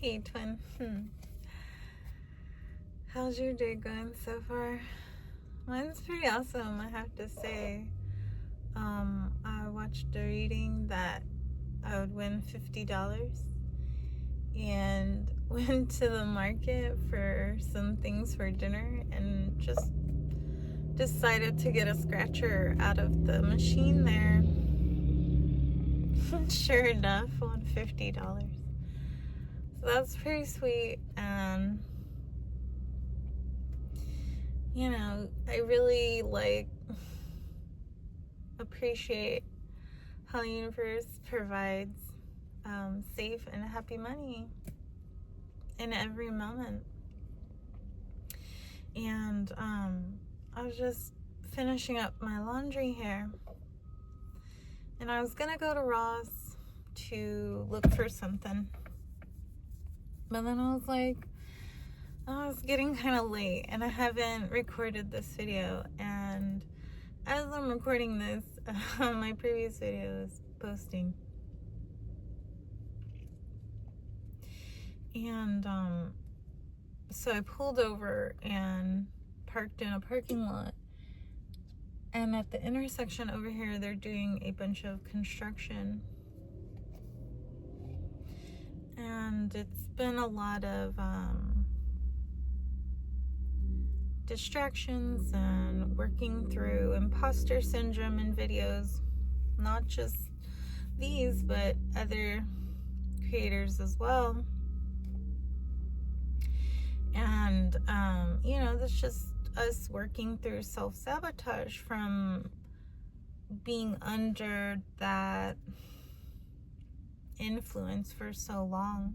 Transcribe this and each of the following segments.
Hey, twin. How's your day going so far? Mine's pretty awesome, I have to say. I watched a reading that I would win $50 and went to the market for some things for dinner and just decided to get a scratcher out of the machine there. Sure enough, won $50. So that's pretty sweet, and I really appreciate how the universe provides safe and happy money in every moment. And I was just finishing up my laundry here, and I was gonna go to Ross to look for something, but then I was like, oh, it's getting kind of late and I haven't recorded this video, and as I'm recording this, my previous video is posting. And so I pulled over and parked in a parking lot, and at the intersection over here they're doing a bunch of construction, and it's been a lot of distractions and working through imposter syndrome in videos, not just these but other creators as well. And that's just us working through self-sabotage from being under that influence for so long.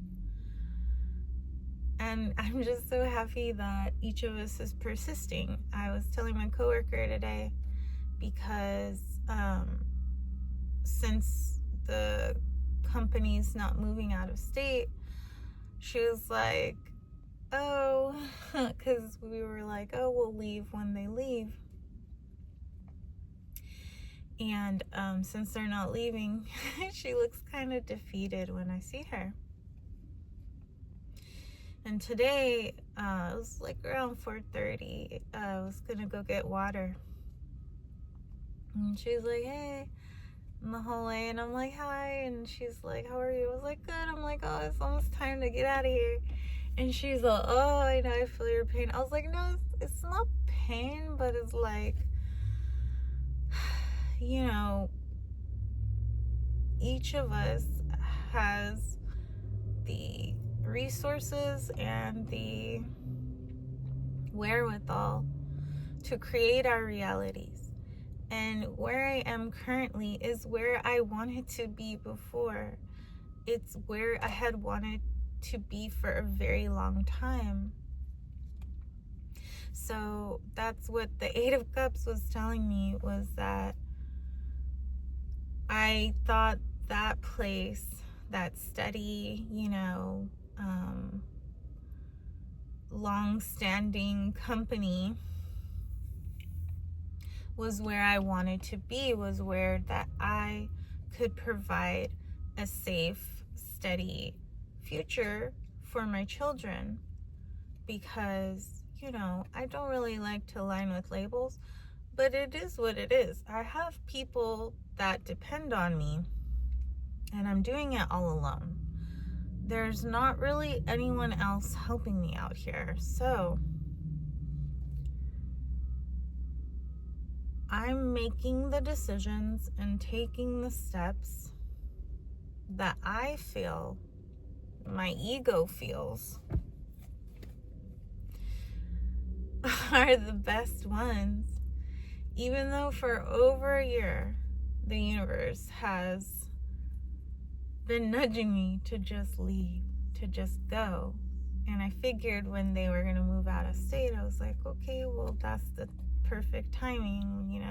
And I'm just so happy that each of us is persisting. I was telling my coworker today, because since the company's not moving out of state, she was like, oh, because we were like, oh, we'll leave when they leave. And since they're not leaving, she looks kind of defeated when I see her. And today, it was like around 4:30, I was gonna go get water. And she was like, hey, in the hallway, and I'm like, hi, and she's like, how are you? I was like, good. I'm like, oh, it's almost time to get out of here. And she's like, oh, I know, I feel your pain. I was like, no, it's not pain, but it's like, each of us has the resources and the wherewithal to create our realities. And where I am currently is where I wanted to be before. It's where I had wanted to be for a very long time. So that's what the Eight of Cups was telling me, was that I thought that place, that steady, long-standing company was where I wanted to be, was where that I could provide a safe, steady future for my children. Because, I don't really like to align with labels, but it is what it is. I have people that depend on me, and I'm doing it all alone. There's not really anyone else helping me out here. So I'm making the decisions and taking the steps that I feel, my ego feels, are the best ones. Even though for over a year, the universe has been nudging me to just leave, to just go. And I figured when they were going to move out of state, I was like, okay, well, that's the perfect timing,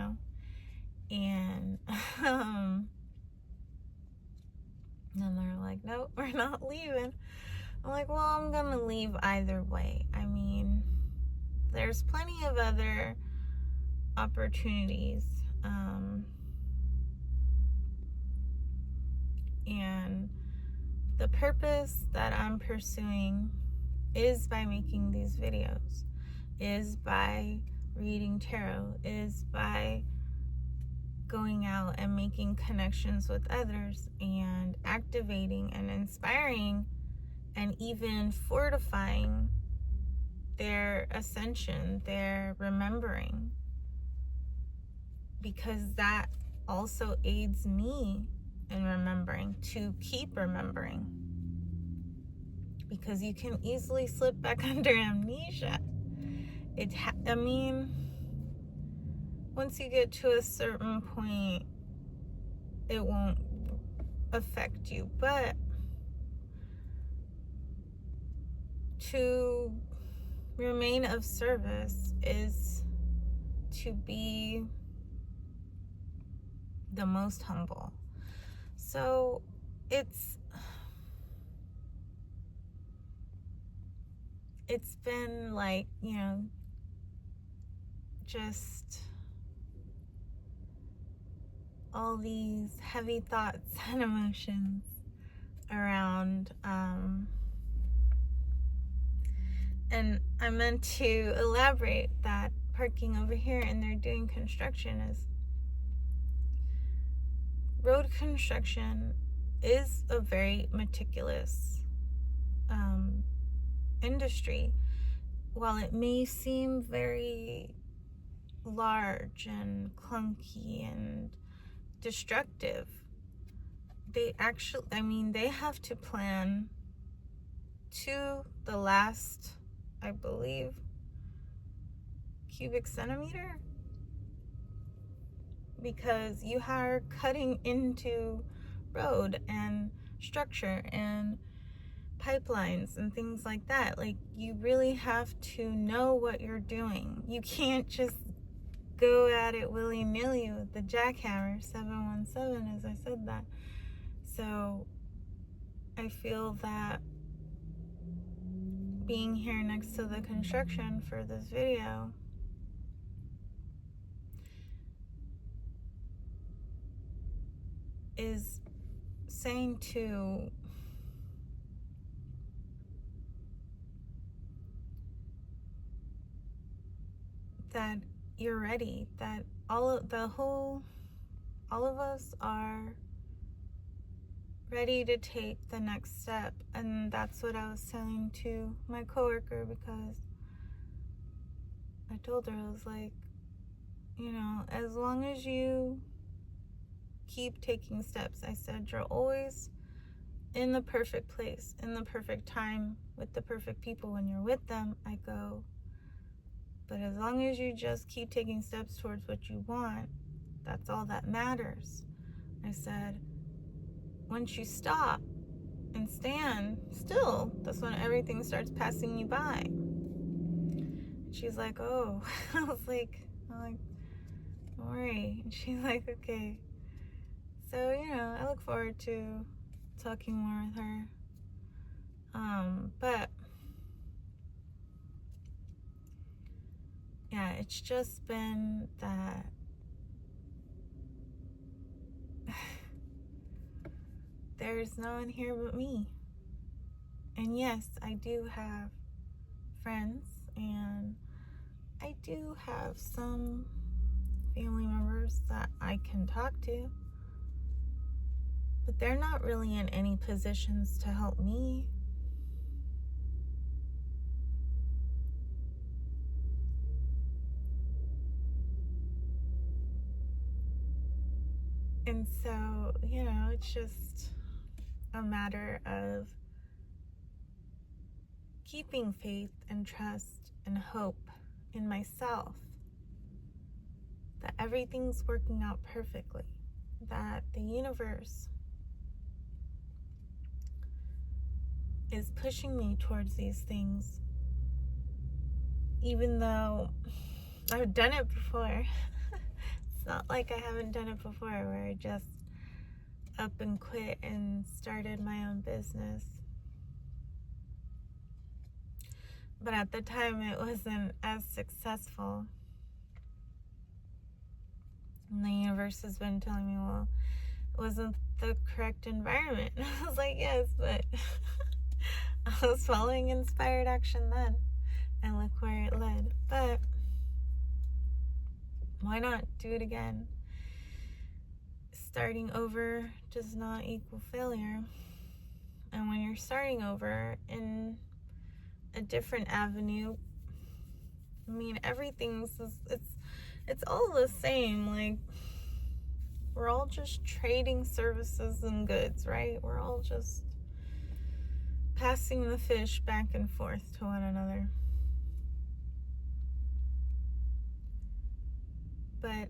And then they're like, nope, we're not leaving. I'm like, well, I'm going to leave either way. I mean, there's plenty of other opportunities. And the purpose that I'm pursuing is by making these videos, is by reading tarot, is by going out and making connections with others and activating and inspiring and even fortifying their ascension, their remembering, because that also aids me in remembering, to keep remembering, because you can easily slip back under amnesia. Once you get to a certain point, it won't affect you, but to remain of service is to be the most humble. So it's been like, just all these heavy thoughts and emotions around, and I meant to elaborate that parking over here and they're doing construction is, road construction is a very meticulous industry. While it may seem very large and clunky and destructive, they have to plan to the last, I believe, cubic centimeter, because you are cutting into road and structure and pipelines and things like that. Like, you really have to know what you're doing. You can't just go at it willy-nilly with the jackhammer 717, as I said that. So I feel that being here next to the construction for this video is saying to that you're ready, that all of us are ready to take the next step. And that's what I was telling to my coworker, because I told her, I was like, as long as you keep taking steps, I said, you're always in the perfect place, in the perfect time, with the perfect people. When you're with them, I go, but as long as you just keep taking steps towards what you want, that's all that matters. I said, once you stop and stand still, that's when everything starts passing you by. She's like, oh. I'm like, don't worry. And she's like, okay. So, I look forward to talking more with her. But yeah, it's just been that there's no one here but me. And yes, I do have friends, and I do have some family members that I can talk to, but they're not really in any positions to help me. And so, it's just a matter of keeping faith and trust and hope in myself that everything's working out perfectly, that the universe is pushing me towards these things, even though I've done it before. It's not like I haven't done it before, where I just up and quit and started my own business. But at the time, it wasn't as successful. And the universe has been telling me, well, it wasn't the correct environment. I was like, yes, but I was following inspired action then, and look where it led. But why not do it again? Starting over does not equal failure. And when you're starting over in a different avenue, I mean, it's all the same. Like, we're all just trading services and goods, right? We're all just passing the fish back and forth to one another. But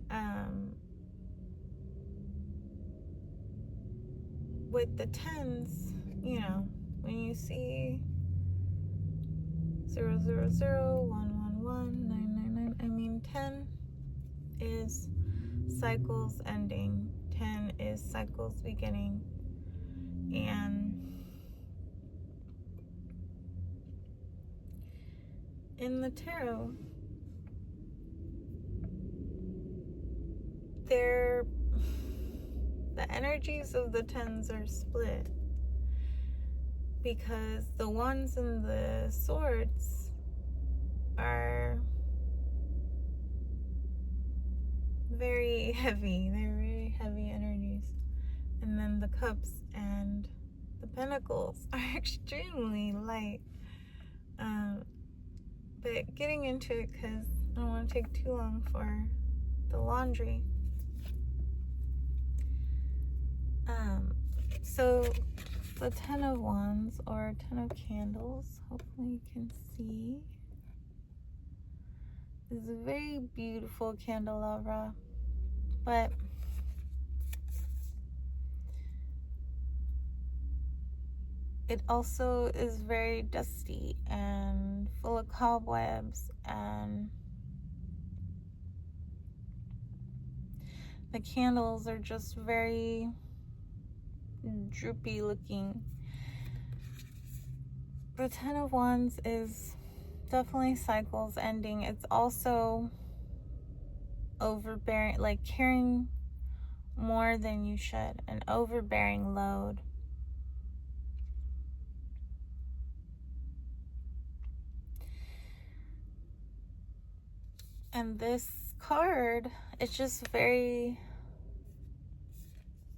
with the tens, you know, when you see 000 111 999, I mean, 10 is cycles ending, 10 is cycles beginning. And in the tarot, the energies of the tens are split, because the ones in the swords are very heavy. They're very heavy energies. And then the cups and the pentacles are extremely light. But getting into it, because I don't want to take too long for the laundry. So the 10 of Wands, or 10 of Candles, hopefully you can see, is a very beautiful candelabra, but it also is very dusty and full of cobwebs, and the candles are just very droopy looking. The 10 of Wands is definitely cycles ending. It's also overbearing, like carrying more than you should, an overbearing load. And this card, it's just very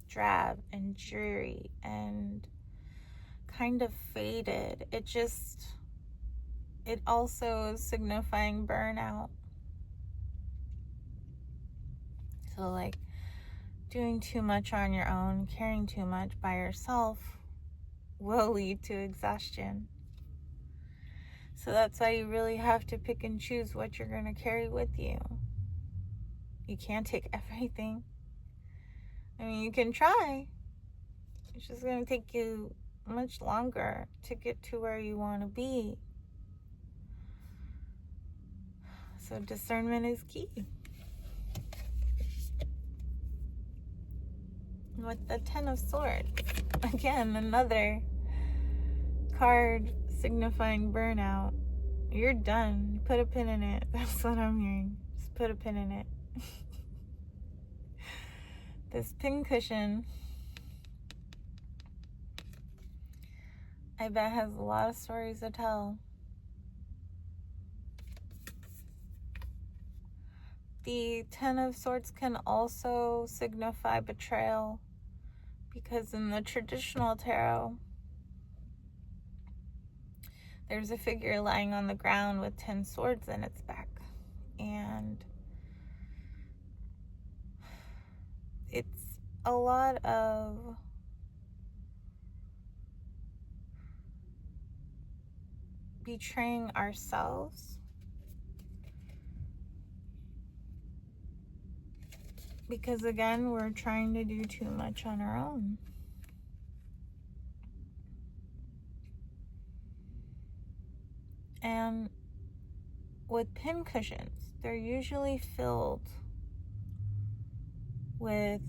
drab and dreary and kind of faded. It also is signifying burnout. So like doing too much on your own, caring too much by yourself will lead to exhaustion. So that's why you really have to pick and choose what you're going to carry with you. You can't take everything. I mean, you can try. It's just going to take you much longer to get to where you want to be. So discernment is key. With the 10 of Swords, again, another card signifying burnout. You're done. Put a pin in it. That's what I'm hearing. Just put a pin in it. This pin cushion, I bet, has a lot of stories to tell. The 10 of Swords can also signify betrayal, because in the traditional tarot, there's a figure lying on the ground with 10 swords in its back. And it's a lot of betraying ourselves, because again, we're trying to do too much on our own. And with pin cushions, they're usually filled with,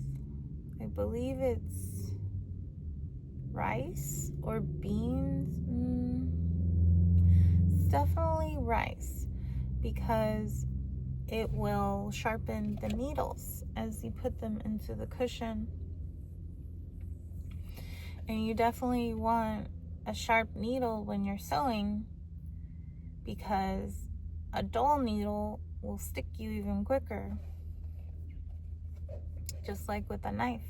I believe it's rice or beans. It's definitely rice, because it will sharpen the needles as you put them into the cushion. And you definitely want a sharp needle when you're sewing, because a dull needle will stick you even quicker. Just like with a knife.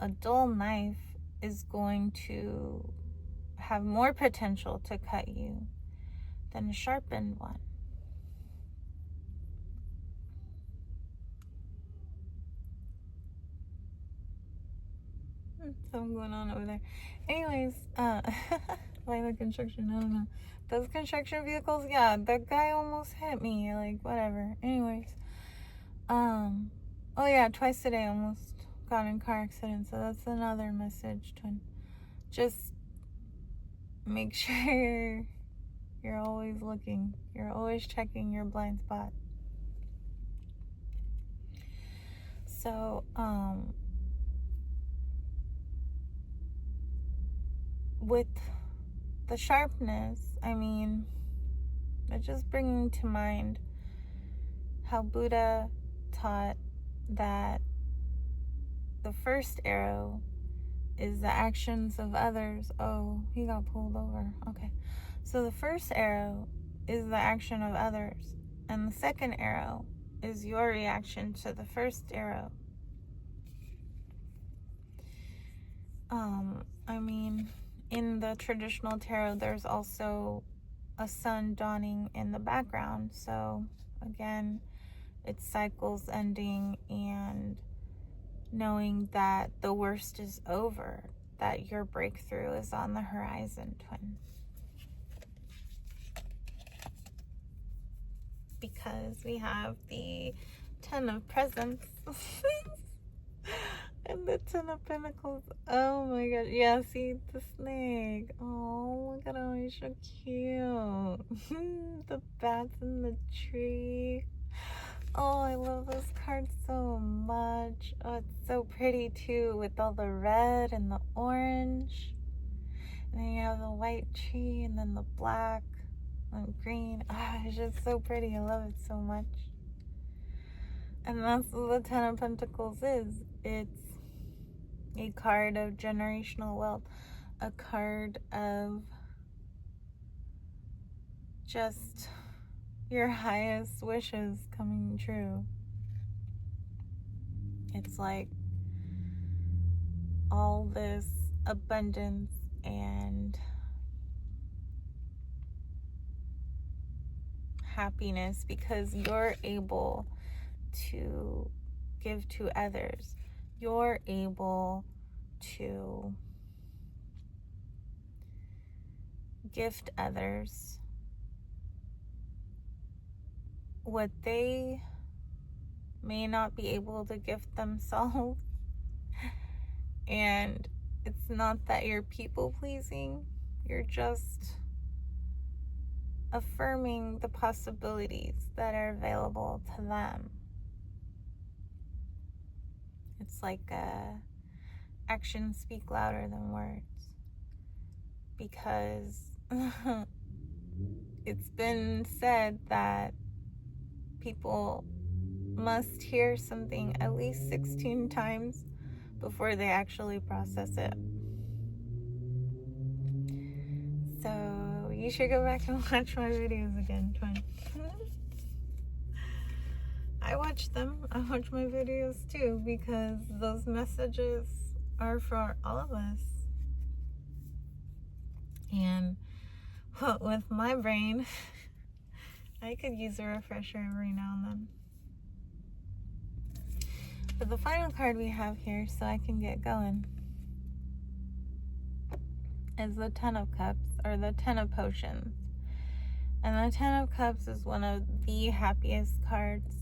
A dull knife is going to have more potential to cut you than a sharpened one. Something going on over there. Anyways, like the construction, I don't know. Those construction vehicles, yeah, that guy almost hit me. Like, whatever. Anyways, oh yeah, twice today almost got in car accident. So that's another message, twin. Just make sure you're always looking. You're always checking your blind spot. So, with the sharpness, I mean, it's just bringing to mind how Buddha taught that the first arrow is the actions of others. Oh, he got pulled over. Okay. So the first arrow is the action of others, and the second arrow is your reaction to the first arrow. I mean, in the traditional tarot, there's also a sun dawning in the background. So again, it's cycles ending and knowing that the worst is over, that your breakthrough is on the horizon, twin. Because we have the Ten of Presents and the Ten of Pentacles. Oh my god. Yeah, see the snake. Oh, look at how he's so cute. The bats in the tree. Oh, I love this card so much. Oh, it's so pretty too, with all the red and the orange. And then you have the white tree and then the black and green. Ah, it's just so pretty. I love it so much. And that's what the Ten of Pentacles is. It's a card of generational wealth, a card of just your highest wishes coming true. It's like all this abundance and happiness because you're able to give to others. You're able to gift others what they may not be able to gift themselves. And it's not that you're people pleasing, you're just affirming the possibilities that are available to them. It's like actions speak louder than words, because it's been said that people must hear something at least 16 times before they actually process it. So you should go back and watch my videos again, twin. I watch them. I watch my videos too, because those messages are for all of us. And well, with my brain, I could use a refresher every now and then. But the final card we have here, so I can get going, is the Ten of Cups, or the Ten of Potions. And the Ten of Cups is one of the happiest cards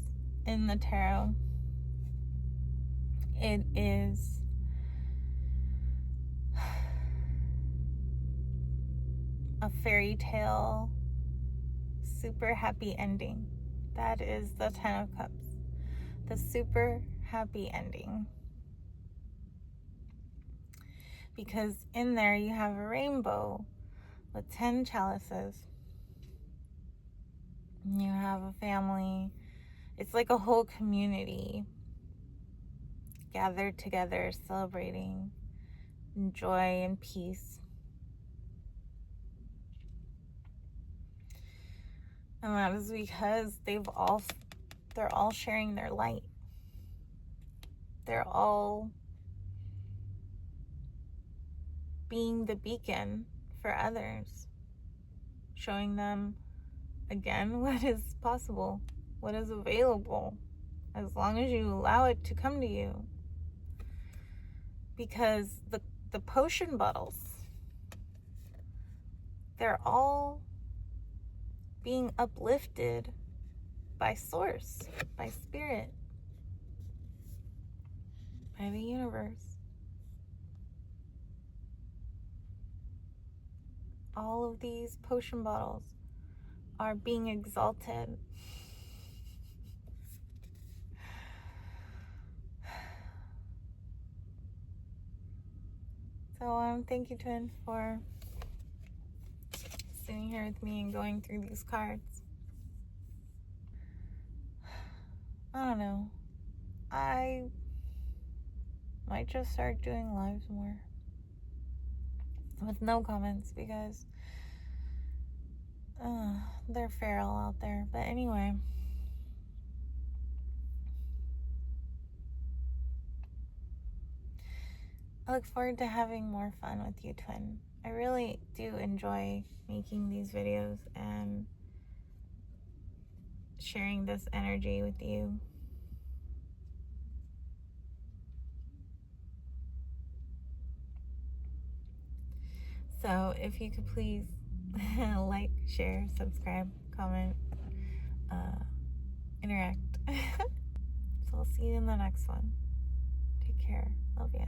in the tarot. It is a fairy tale, super happy ending. That is the Ten of Cups. The super happy ending. Because in there you have a rainbow with 10 chalices. You have a family. It's like a whole community gathered together, celebrating joy and peace. And that is because they're all sharing their light. They're all being the beacon for others, showing them again what is possible, what is available, as long as you allow it to come to you. Because the potion bottles, they're all being uplifted by source, by spirit, by the universe. All of these potion bottles are being exalted. So thank you, Twin, for sitting here with me and going through these cards. I don't know. I might just start doing lives more with no comments because they're feral out there. But anyway, I look forward to having more fun with you, Twin. I really do enjoy making these videos and sharing this energy with you. So if you could please like, share, subscribe, comment, interact. So I'll see you in the next one. Take care. Love ya.